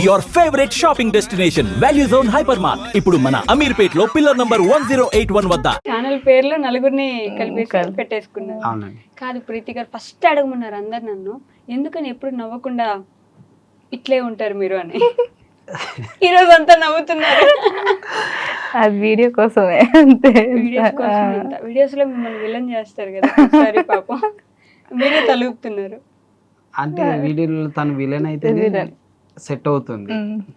Your favourite shopping destination value zone hyper mart ఇప్పుడు మన అమీర్పేట్ లో పిల్లర్ నంబర్ 1081 వద్ద. ఛానల్ పేర్లో నలుగురిని కలిపేసి పెట్టేసుకున్నారు. అవునండి. కాదు ప్రీతి గారు, ఫస్ట్ అడగమన్నారు అందరు నన్ను, ఎందుకని ఎప్పుడు నవ్వకుండా ఇట్లే ఉంటారు మీరు అని. ఈరోజు అంతా నవ్వుతున్నారు. అది వీడియో కోసమే అంతే. వీడియోస్ లో మిమ్మల్ని విలన్ చేస్తారు కదా, సరే పాపం మీరే తలుపుతున్నారు. అంటే వీడియోలో తను విలన్ అయితే సెట్ అవుతుంది,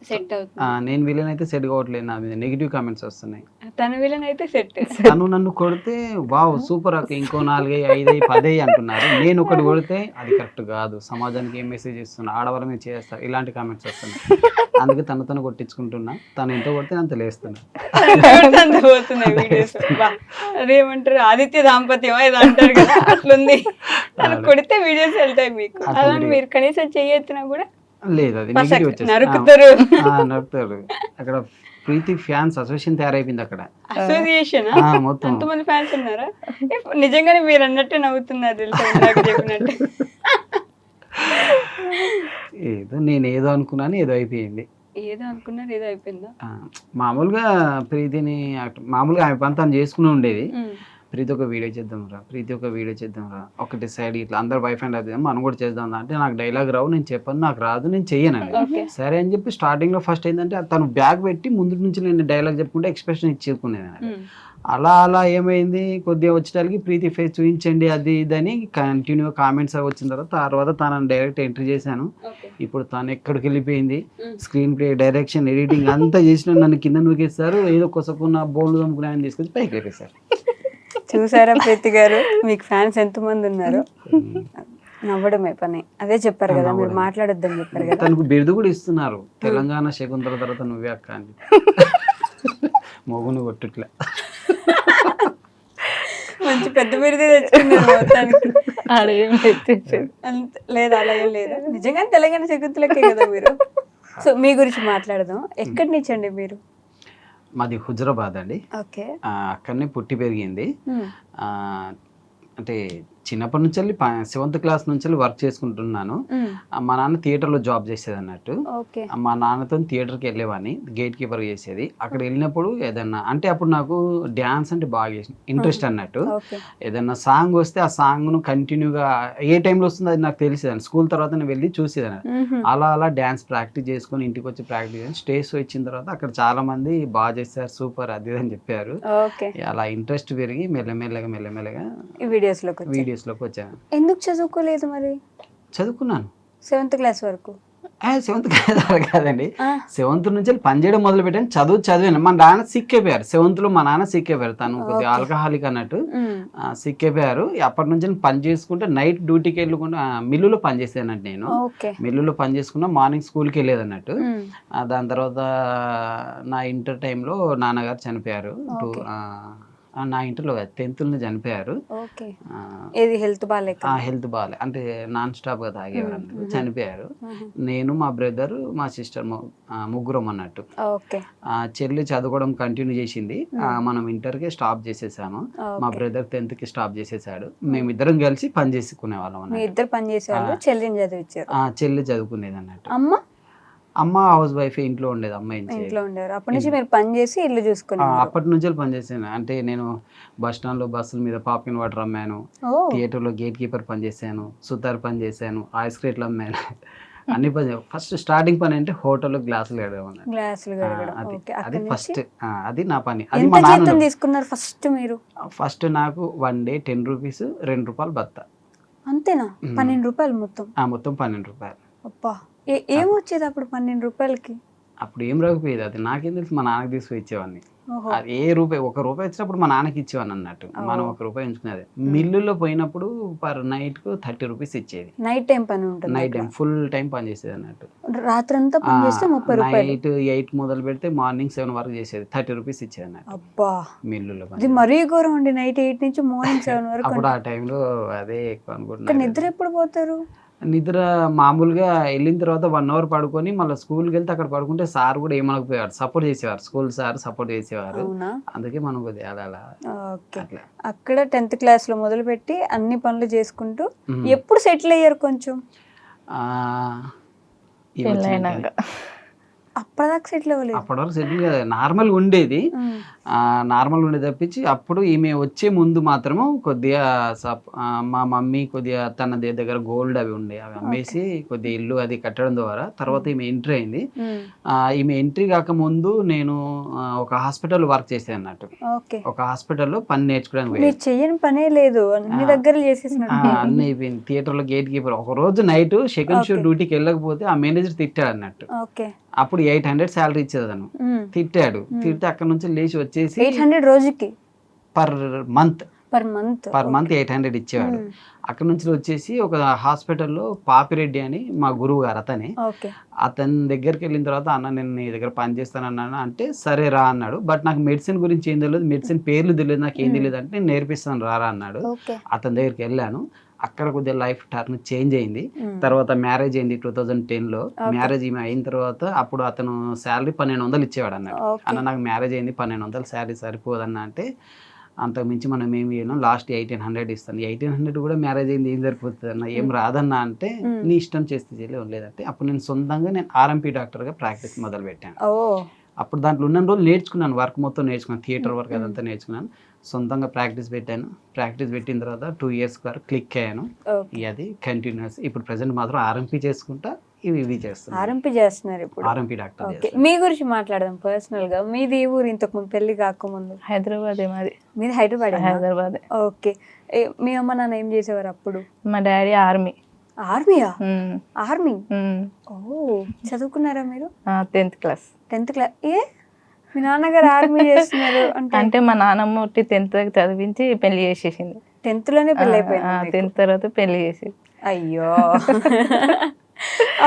సెట్ అవుతుంది. నేను విలన్ అయితే సెట్ కావట్లేదు, నా మీద నెగిటివ్ కామెంట్స్ వస్తున్నాయి. తన విలన్ అయితే సెట్. తను నన్ను కొడితే వావ్ సూపర్ అక్క, ఇంకో 4 5 10 అంటున్నారు. నేను ఒకటి కొడితే అది కరెక్ట్ కాదు, సమాజానికి ఏం మెసేజ్ ఇస్తున్నా, ఆడవాళ్ళ మీద చేస్తారు, ఇలాంటి కామెంట్స్ వస్తున్నాయి. అందుకే తను కొట్టించుకుంటున్నా. తను ఎంత కొడితే అంత లేస్తున్నా. అదేమంటారు, ఆదిత్య దాంపత్యం ఏదో అంటారు కదా, అట్లుంది. తను కొడితే వీడియోస్ వెళ్తాయి మీకు. అలానే మీరు కనీసం చెయ్యొచ్చినా కూడా లేదు, అది నెగిటివ్ వచ్చేసి నరుకుతారు. నరుకుతారు. అక్కడ ప్రీతి ఫ్యాన్స్ అసోసియేషన్ తయారైపోయింది అక్కడ. అసోసియేషన్ మొత్తం ఎంతమంది ఫ్యాన్స్ ఉన్నారా? నిజంగానే మీరు అన్నట్టే నవ్వుతున్నారు తెలుసా, ఇందాక చెప్పినట్టు. ఏదో నేను ఏదో అనుకున్నాను, ఏదో అయిపోయింది. ఏదో అనుకున్నారు, ఏదో అయిపోయిందా? మామూలుగా ప్రీతిని మామూలుగా ఆమె పని తను చేసుకుని ఉండేది. ప్రీతి ఒక వీడియో చేద్దాం రా, ఒకటి సైడ్ ఇట్లా అందరు వైఫ్ అండ్ అది మనం కూడా చేద్దాం అంటే, నాకు డైలాగ్ రావు, నేను చెప్పను, నాకు రాదు, నేను చెయ్యనండి. సరే అని చెప్పి స్టార్టింగ్ లో ఫస్ట్ ఏంటంటే తను బ్యాగ్ పెట్టి ముందు నుంచి నేను డైలాగ్ చెప్పుకుంటే ఎక్స్ప్రెషన్ ఇచ్చేసుకునేది. అలా ఏమైంది, కొద్దిగా వచ్చేటానికి ప్రీతి ఫేస్ చూపించండి అది ఇదని కంటిన్యూ కామెంట్స్ వచ్చిన తర్వాత తనని డైరెక్ట్ ఎంట్రీ చేశాను. ఇప్పుడు తను ఎక్కడికి వెళ్ళిపోయింది, స్క్రీన్ ప్లే, డైరెక్షన్, ఎడిటింగ్ అంతా చేసిన నన్ను కింద నూకేస్తారు. ఏదో కొసకున్న బోల్డ్ దమ్ముకుని ఆయన తీసుకొచ్చి పైకి లేపేశారు. చూసారా ప్రీతి గారు, మీకు ఫ్యాన్స్ ఎంతమంది ఉన్నారు? నవ్వడమే పని. అదే చెప్పారు కదా, మీరు మాట్లాడొద్దని చెప్పారు కదా. తనకు బిరుదు కూడా ఇస్తున్నారు, తెలంగాణ శకుంతల తర్వాత నువ్వే అక్క అని. మొగును కొట్టుట్లే, మంచి పెద్ద బిరుదే తెచ్చుకున్నారు మొత్తానికి. లేదా అలా ఏం లేదా, నిజంగానే తెలంగాణ శకుంతలకే కదా మీరు. సో మీ గురించి మాట్లాడదాం. ఎక్కడి నుంచి అండి మీరు? మాది హుజరాబాద్ అండి. ఓకే. అక్కడనే పుట్టి పెరిగింది. అంటే చిన్నప్పటి నుంచి 7th క్లాస్ నుంచి వర్క్ చేసుకుంటున్నాను. మా నాన్న థియేటర్లో జాబ్ చేసేది అన్నట్టు. మా నాన్నతో థియేటర్కి వెళ్ళేవాడిని, గేట్ కీపర్ చేసేది. అక్కడ వెళ్ళినప్పుడు ఏదన్నా అంటే అప్పుడు నాకు డ్యాన్స్ అంటే బాగా ఇంట్రెస్ట్ అన్నట్టు. ఏదన్నా సాంగ్ వస్తే ఆ సాంగ్ను కంటిన్యూగా ఏ టైంలో వస్తుందో అది నాకు తెలిసేదాన్ని. స్కూల్ తర్వాత నేను వెళ్ళి చూసేదాన్ని. అలా డ్యాన్స్ ప్రాక్టీస్ చేసుకొని ఇంటికి వచ్చి ప్రాక్టీస్ చేసి స్టేజ్ వచ్చిన తర్వాత అక్కడ చాలా మంది బాగా చేస్తారు, సూపర్ అది అని చెప్పారు. అలా ఇంట్రెస్ట్ పెరిగి మెల్లమెల్లగా వీడియోస్లోకి వచ్చాను. ఎందుకు చదువుకోలేదు మరి? చదువుకున్నాను 7th క్లాస్ వరకు. 7th క్లాస్ వరకు కాదండి, 7th నుంచి పని చేయడం మొదలు పెట్టాను. చదివాను. మా నాన్న సిక్ అయిపోయారు 7th లో. మా నాన్న సిక్ అయిపోయారు, తను కొద్దిగా ఆల్కహాలిక్ అన్నట్టు సిక్ అయిపోయారు. అప్పటి నుంచి పని చేసుకుంటే నైట్ డ్యూటీకి వెళ్ళకుండా మిల్లులో పని చేసేదన్నట్టు. నేను మిల్లులో పని చేసుకున్నా, మార్నింగ్ స్కూల్కి వెళ్ళేది అన్నట్టు. దాని తర్వాత నా ఇంటర్ టైంలో నాన్నగారు చనిపోయారు. నా ఇంటర్లో 10th చనిపోయారు. హెల్త్ బాగాలే అంటే నాన్ స్టాప్ గా తాగేవారు, చనిపోయారు. నేను, మా బ్రదర్, మా సిస్టర్ ముగ్గురం అన్నట్టు. చెల్లి చదువుకోవడం కంటిన్యూ చేసింది. మనం ఇంటర్కి స్టాప్ చేసేసాను. మా బ్రదర్ 10th కి స్టాప్ చేసేసాడు. మేమిద్దరం కలిసి పని చేసుకునే వాళ్ళం. చెల్లి చదువుకునేది అన్నట్టు. అమ్మ హౌస్ వైఫ్, ఇంట్లో ఉండేది. అమ్మ ఇంట్లో ఉండేవారు. అప్పటి నుంచి మీరు పని చేసి ఇల్లు చూసుకున్నారు? అప్పటి నుంచి పని చేశాను. అంటే నేను బస్ స్టాండ్ లో బస్సుల మీద పాప్కిన్ వాటర్ అమ్మాను, థియేటర్ లో గేట్ కీపర్ పని చేశాను, సుతార్ పని చేశాను, ఐస్ క్రీట్లు అమ్మాను, అన్ని పని. ఫస్ట్ స్టార్టింగ్ పని అంటే హోటల్లో గ్లాసులు కడగడం. అది ఫస్ట్, అది నా పని. అది మా నాన్న తీసుకున్నారు ఫస్ట్ మీరు? ఫస్ట్ నాకు 1 డే 10 రూపీస్, 2 రూపాయలు బత్త. అంతేనా? 12 రూపాయలు మొత్తం? మొత్తం 12 రూపాయలు. అబ్బా, ఏమొచ్చేది అప్పుడు 12 రూపాయలకి? అప్పుడు ఏం రాకపోయేది, అది నాకేం తెలుసు. మా నాన్నకి తీసుకు ఇచ్చేవాడిని. అది ఏ రూపాయి, 1 రూపాయి వచ్చినప్పుడు మా నాన్నకి ఇచ్చేవాడిని అన్నట్టు. మనం 1 రూపాయి ఉంచుకునేది. మిల్లులో పోయినప్పుడు పర్ నైట్ కు 30 రూపీస్ ఇచ్చేది. నైట్ టైం పని ఉంటుంది? నైట్ టైం ఫుల్ టైం పని చేసేది అన్నట్టు. రాత్రంతా పని చేస్తే 30 రూపాయలు. నైట్ 8 మొదలు పెడితే మార్నింగ్ 7 వరకు చేసేది, 30 రూపీస్ ఇచ్చేది అన్నట్టు. అబ్బా, మిల్లులో అది మరీ ఘోరం అండి. నైట్ 8 నుంచి మార్నింగ్ 7 వరకు. అప్పుడు ఆ టైంలో అదే ఎక్కువ అనుకుంటున్నాను. నిద్ర ఎప్పుడు పోతారు? నిద్ర మామూలుగా వెళ్ళిన తర్వాత 1 అవర్ పడుకొని మళ్ళీ స్కూల్కి వెళ్తే అక్కడ పడుకుంటే సార్ కూడా ఏమనకపోయారు, సపోర్ట్ చేసేవారు. స్కూల్ సార్ సపోర్ట్ చేసేవారు. అందుకే మనం కొద్దిగా అలా అక్కడ 10th క్లాస్ లో మొదలు పెట్టి అన్ని పనులు చేసుకుంటూ ఎప్పుడు సెటిల్ అయ్యారు కొంచెం? అప్పటిదాకా సెటిల్ అవ్వలేదు. అప్పటి వరకు సెటిల్ నార్మల్గా ఉండేది, నార్మల్గా ఉండేది తప్పించి అప్పుడు ఈమె వచ్చే ముందు మాత్రము కొద్దిగా మా మమ్మీ కొద్దిగా తన దగ్గర గోల్డ్ అవి ఉండే, అవి అమ్మేసి కొద్దిగా ఇల్లు అది కట్టడం ద్వారా తర్వాత ఈమె ఎంట్రీ అయింది. ఈమె ఎంట్రీ కాకముందు నేను ఒక హాస్పిటల్ వర్క్ చేసాను అన్నట్టు. ఒక హాస్పిటల్లో పని నేర్చుకోవడానికి చెయ్యని పనే లేదు, అన్ని దగ్గర చేసేసినట్టు. అన్ని అయిపోయింది. థియేటర్లో గేట్ కీపర్ ఒక రోజు నైట్ సెకండ్ షో డ్యూటీకి వెళ్ళకపోతే ఆ మేనేజర్ తిట్టాడు అన్నట్టు. అప్పుడు 800 శాలరీ ఇచ్చేది తను. తిట్టాడు, తిడితే అక్కడ నుంచి లేచి వచ్చేసి 800 రోజుకి పర్ మంత్ పర్ మంత్ 800 ఇచ్చేవాడు. అక్కడ నుంచి వచ్చేసి ఒక హాస్పిటల్లో పాపిరెడ్డి అని మా గురువు గారు అతనే, అతని దగ్గరికి వెళ్ళిన తర్వాత అన్న నేను నీ దగ్గర పని చేస్తాను అన్నాను అంటే సరే రా అన్నాడు. బట్ నాకు మెడిసిన్ గురించి ఏం తెలియదు, మెడిసిన్ పేర్లు తెలియదు, నాకు ఏం తెలియదు అంటే నేను నేర్పిస్తాను రా అన్నాడు. అతని దగ్గరికి వెళ్ళాను. అక్కడ కొద్దిగా లైఫ్ టర్న్ చేంజ్ అయింది. తర్వాత మ్యారేజ్ అయింది 2010లో. మ్యారేజ్ ఈమె అయిన తర్వాత అప్పుడు అతను శాలరీ 1200 ఇచ్చేవాడు అన్నాడు. అన్న నాకు మ్యారేజ్ అయింది 1200 శాలరీ సరిపోదన్న అంటే అంతకు మించి మనం ఏమి చేయను, లాస్ట్ 1800 ఇస్తాను. 1800 కూడా మ్యారేజ్ అయింది ఏం సరిపోతుంది అన్న, ఏం రాదన్నా అంటే నీ ఇష్టం చేస్తే చేయలేదు లేదంటే అప్పుడు నేను సొంతంగా నేను ఆర్ఎంపీ డాక్టర్గా ప్రాక్టీస్ మొదలు పెట్టాను. అప్పుడు దాంట్లో ఉన్న రోజులు నేర్చుకున్నాను, వర్క్ మొత్తం నేర్చుకున్నాను, థియేటర్ వర్క్ అదంతా నేర్చుకున్నాను. సొంతంగా ప్రాక్టీస్ పెట్టాను. ప్రాక్టీస్ పెట్టిన తర్వాత 2 years వరకు క్లిక్ అయ్యాను. అది కంటిన్యూస్. ఇప్పుడు ప్రెసెంట్ మాత్రం ఆర్ఎంపీ చేసుకుంటా ఇవి చేస్తాను. ఆర్ఎంపీ చేస్తున్నారు ఇప్పుడు, ఆర్ఎంపీ డాక్టర్. మీ గురించి మాట్లాడదాం పర్సనల్ గా. మీది ఏ ఊరు ఇంతకు ముందు పెళ్లి కాకముందు? హైదరాబాదే మాది. మీది హైదరాబాద్. ఓకే. మీ అమ్మ నాన్న ఏం చేసేవారు అప్పుడు? మా డాడీ ఆర్మీ. ఆర్మీయా? ఆర్మీ. ఓ, చదువుకున్నారా మీరు? 10th class. 10th class. ఏ మీ నాన్నగారు ఆర్మీ చేస్తున్నారు అంటే మా నాన్నమ్మ 10th దాకా చదివించి పెళ్లి చేసేసింది. 10th లోనే పెళ్లి అయిపోయింది? 10th తర్వాత పెళ్లి చేసేది. అయ్యో,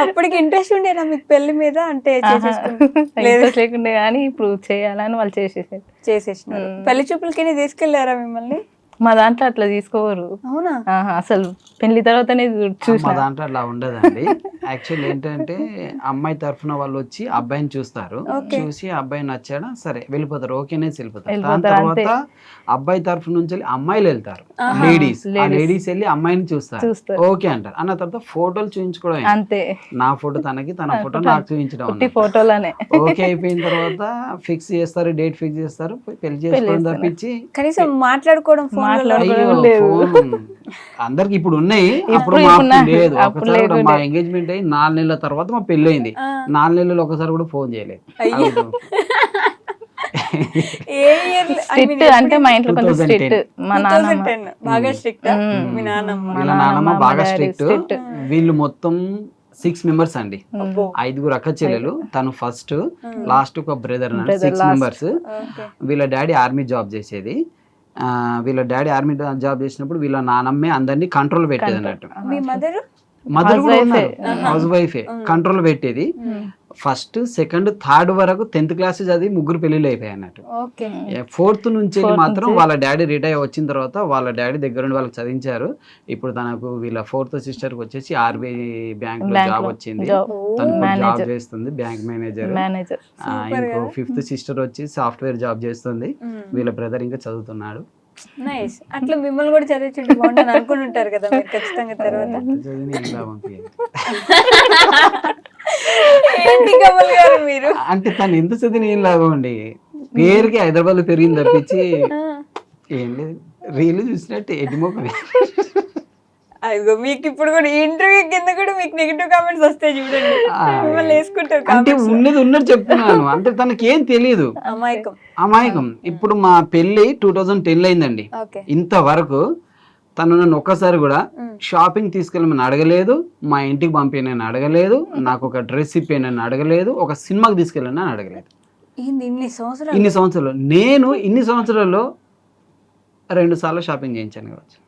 అప్పటికి ఇంట్రెస్ట్ ఉండేనా మీకు పెళ్లి మీద? అంటే ఇంట్రెస్ట్ లేకుండే కానీ ఇప్పుడు చేయాలని వాళ్ళు చేసేసినారు. పెళ్లి చూపులకి తీసుకెళ్లారా మిమ్మల్ని? మా దాంట్లో అట్లా తీసుకోవరు. అవునా? అసలు పెళ్లి తర్వాతనే చూసి. మా దాంట్లో అట్లా ఉండదండి. యాక్చువల్ ఏంటంటే అమ్మాయి తరఫున వాళ్ళు వచ్చి అబ్బాయిని చూస్తారు, చూసి అబ్బాయి నచ్చాడా సరే వెళ్ళిపోతారు, ఓకేనే వెళ్ళిపోతారు. దాని తర్వాత అబ్బాయి తరఫు నుంచి వెళ్ళి అమ్మాయిలు వెళ్తారు, లేడీస్. ఆ లేడీస్ వెళ్ళి అమ్మాయిని చూస్తారు, ఓకే అంటారు. అన్న తర్వాత ఫోటోలు చూపించుకోవడం అంతే. నా ఫోటో తనకి, తన ఫోటో నాకు చూపించడం, ఫోటోలనే ఓకే అయిపోయిన తర్వాత ఫిక్స్ చేస్తారు, డేట్ ఫిక్స్ చేస్తారు, పెళ్లి చేసుకోవడం తప్పించి కనీసం మాట్లాడుకోవడం అందరికి ఇప్పుడు ఉన్నాయి, అప్పుడు లేదు. ఒకసారి మా ఎంగేజ్మెంట్ అయ్యి 4 నెలల తర్వాత మా పెళ్లి అయింది. 4 నెలలు ఒకసారి కూడా ఫోన్ చేయలేదు. అంటే మా ఇంట్లో కొంచెం స్ట్రిక్ట్. మా నాన్నమ్మ బాగా స్ట్రిక్ట్. మీ నాన్నమ్మ? వీళ్ళ నాన్నమ్మ బాగా స్ట్రిక్ట్. వీళ్ళు మొత్తం 6 members అండి. 5 అక్క చెల్లెలు, తను ఫస్ట్, లాస్ట్ ఒక బ్రదర్, 6 members. వీళ్ళ డాడీ ఆర్మీ జాబ్ చేసేది. వీళ్ళ డాడీ ఆర్మీ జాబ్ చేసినప్పుడు వీళ్ళ నాన్నమ్మే అందరినీ కంట్రోల్ పెట్టేది అన్నట్టు. మదర్ కూడా ఉన్నారు, హౌస్ వైఫే, కంట్రోల్ పెట్టేది. ఫస్ట్, సెకండ్, థర్డ్ వరకు 10th క్లాస్ చదివి 3 పెళ్లిళ్ళు అయిపోయాయి అన్నట్టు. 4th నుంచి మాత్రం వాళ్ళ డాడీ రిటైర్ వచ్చిన తర్వాత వాళ్ళ డాడీ దగ్గర నుండి వాళ్ళకి చదివించారు. ఇప్పుడు తనకు వీళ్ళ 4th sister కి వచ్చేసి ఆర్బీఐ బ్యాంక్ లో జాబ్ వచ్చింది, తను జాబ్ చేస్తుంది, బ్యాంక్ మేనేజర్. ఇంకో 5th sister వచ్చి సాఫ్ట్వేర్ జాబ్ చేస్తుంది. వీళ్ళ బ్రదర్ ఇంకా చదువుతున్నాడు. నైస్. అట్లా మిమ్మల్ని కూడా చదివించుంటే బాగుంటుంది అనుకుని ఉంటారు కదా మీరు ఖచ్చితంగా. తర్వాత ఏంటి కమల్ గారు మీరు అంటే తను ఎంత చదివిన ఏం లాభం అండి, పేరుకి హైదరాబాద్ లో పెరిగింది తప్పించి ఏం లేదు. రీలు చూసినట్టు ఎడిమోక. అదిగో మీకు ఇప్పుడు కూడా ఇంటర్వ్యూ కింద కూడా మీకు నెగిటివ్ కామెంట్స్ వస్తాయి చూడండి, మిమ్మల్ని వేసుకుంటారు. అంటే ఉన్నది ఉన్నట్టు చెప్తున్నాను, అంటే తనకి ఏం తెలియదు, అమాయకం. ఇప్పుడు మా పెళ్లి 2010 అయిందండి. ఇంతవరకు తను నన్ను ఒక్కసారి కూడా షాపింగ్ తీసుకెళ్ళమని అడగలేదు, మా ఇంటికి పంపినని అడగలేదు, నాకు ఒక డ్రెస్ ఇప్పేనని అడగలేదు, ఒక సినిమాకి తీసుకెళ్ళని అడగలేదు. ఇన్ని సంవత్సరాలు నేను ఇన్ని సంవత్సరాల్లో 2 సార్లు షాపింగ్ చేయించాను కావచ్చు.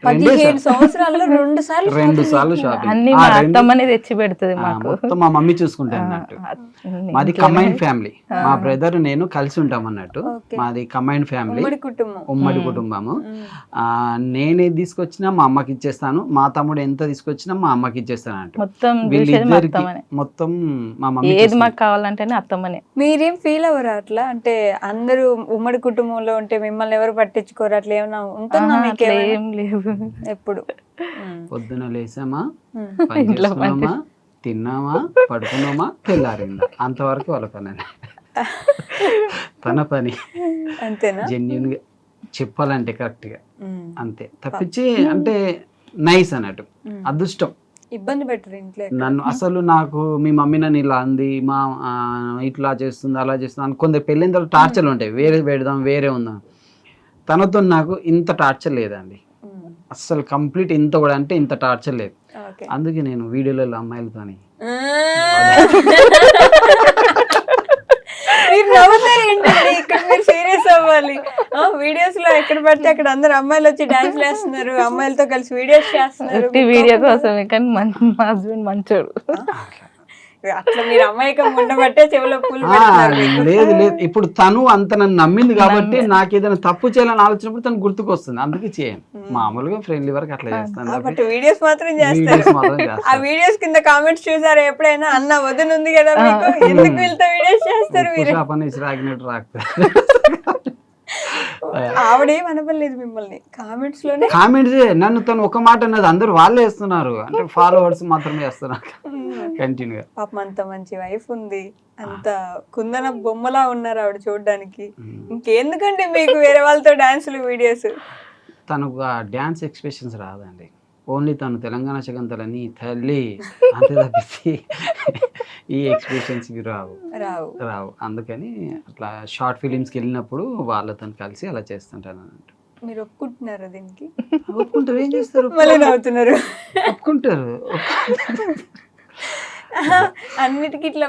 15 సంవత్సరాల్లో 2 సార్లు షాపింగ్. తెచ్చి పెడుతుంది మొత్తం మా మమ్మీ చూసుకుంటా అన్నట్టు. మాది కంబైన్డ్ ఫ్యామిలీ, మా బ్రదర్ నేను కలిసి ఉంటాం అన్నట్టు. మాది కంబైన్డ్ ఫ్యామిలీ, ఉమ్మడి కుటుంబము. నేనేది తీసుకొచ్చినా మా అమ్మకి ఇచ్చేస్తాను, మా తమ్ముడు ఎంత తీసుకొచ్చినా మా అమ్మకి ఇచ్చేస్తాను అన్నట్టు. వీళ్ళిద్దరికి మొత్తం మా మమ్మీ ఏది మాకు కావాలంటేనే అత్తమ్మనే. మీరేం ఫీల్ అవ్వరు అట్లా? అంటే అందరూ ఉమ్మడి కుటుంబంలో ఉంటే మిమ్మల్ని ఎవరు పట్టించుకోరు, అట్లా ఏమన్నా ఉంటుందా మీకు? ఏం లేవు. ఎప్పుడు పొద్దున లేసామా, పని చేసుకున్నామా, తిన్నామా పడుకున్నామా తెల్లారిందా అంతవరకు వాళ్ళ పని తన పని అంతేనా? జెన్యున్ గా చెప్పాలంటే కరెక్ట్ గా ఉమ్. అంతే తప్పించి అంటే నైస్ అన్నట్టు అదృష్టం. ఇబ్బంది పెట్టరు ఇంట్లో ఎక్కడ? నన్ను అసలు నాకు మీ మమ్మీ నన్ను ఇలా అంది మా ఇట్లా చేస్తుంది అలా చేస్తుంది అని కొందరు పెళ్ళిన తర్వాత టార్చర్లు ఉంటాయి, వేరే పెడదాం వేరే ఉందాం. తనతో నాకు ఇంత టార్చర్ లేదండి, ఉమ్. అస్సలు కంప్లీట్ ఇంత కూడా అంటే ఇంత టార్చర్ లేదు. ఓకే. అందుకే నేను వీడియోలలో అమ్మాయిలతోని మీరు నవ్వుతారు ఏంటండి? ఇక్కడ మీరు సీరియస్ అవ్వాలి. వీడియోస్ లో ఎక్కడ పడితే అక్కడ అందరు అమ్మాయిలు వచ్చి డాన్స్ వేస్తున్నారు, అమ్మాయిలతో కలిసి వీడియోస్ చేస్తున్నారు. వీడియో కోసమే, కానీ మా హస్బెండ్ మంచోడు. అట్లా మీరు అమ్మాయికం ఉండబట్టే చెవిలో పూలు ఆ, పెడుతున్నారు మీకు. లేదు లేదు, ఇప్పుడు తను అంత నన్ను నమ్మింది కాబట్టి నాకు ఏదైనా తప్పు చేయాలని ఆలోచనప్పుడు తను గుర్తుకొస్తుంది, అందుకే చేయను. మామూలుగా ఫ్రెండ్లీ వరకు అట్లా చేస్తాను బట్ వీడియోస్ మాత్రం చేస్తారు. వీడియోస్ మాత్రం ఆ చేస్తాను. వీడియోస్ కింద కామెంట్స్ చూసారా ఎప్పుడైనా? అన్న వదిన ఉంది కదా మీకు, ఎందుకు వీళ్ళతో వీడియోస్ చేస్తారు మీరు? షాప్ అని రాగినట్టు రాకపోతే ఆవిడేం అనపలేదు మిమ్మల్ని, కామెంట్స్ లోనే. కామెంట్స్ నన్ను తను ఒక మాట అన్నది అందరూ వాళ్ళే వేస్తున్నారు, అంటే ఫాలోవర్స్ మాత్రమే వేస్తున్నారు కంటిన్యూగా. పాపం అంత మంచి వైఫ్ ఉంది, అంత కుందన బొమ్మలా ఉన్నారు ఆవిడ చూడడానికి. ఇంకెందుకంటే మీకు వేరే వాళ్ళతో డాన్సులు వీడియోస్? తనకు ఆ డ్యాన్స్ ఎక్స్ప్రెషన్స్ రాదండి, ఓన్లీ తను తెలంగాణ శకంతలని తల్లి అంతే తప్పించి ఈ ఎక్స్ప్రెషన్స్ రావు రావు. రావు అందుకని అట్లా షార్ట్ ఫిలిమ్స్కి వెళ్ళినప్పుడు వాళ్ళతో కలిసి అలా చేస్తుంటాను అన్నట్టు. మీరు ఒప్పుకుంటున్నారా దీనికి? ఒప్పుకుంటారు, ఏం చేస్తారు, మళ్ళీ నవ్వుతున్నారు. ఒప్పుకుంటారు. అన్నిటికీ ఇట్లా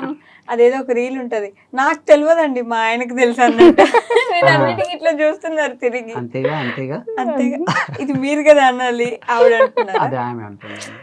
అదేదో ఒక రీల్ ఉంటది, నాకు తెలియదండి మా ఆయనకు తెలుసు అన్నట్టు. నేను అన్నిటికీ ఇట్లా చూస్తున్నారు తిరిగి. అంతేగా అంతేగా అంతేగా, ఇది మీరు కదా అనాలి ఆవిడ అంటున్నారు. అదే ఆమె అంటుంది.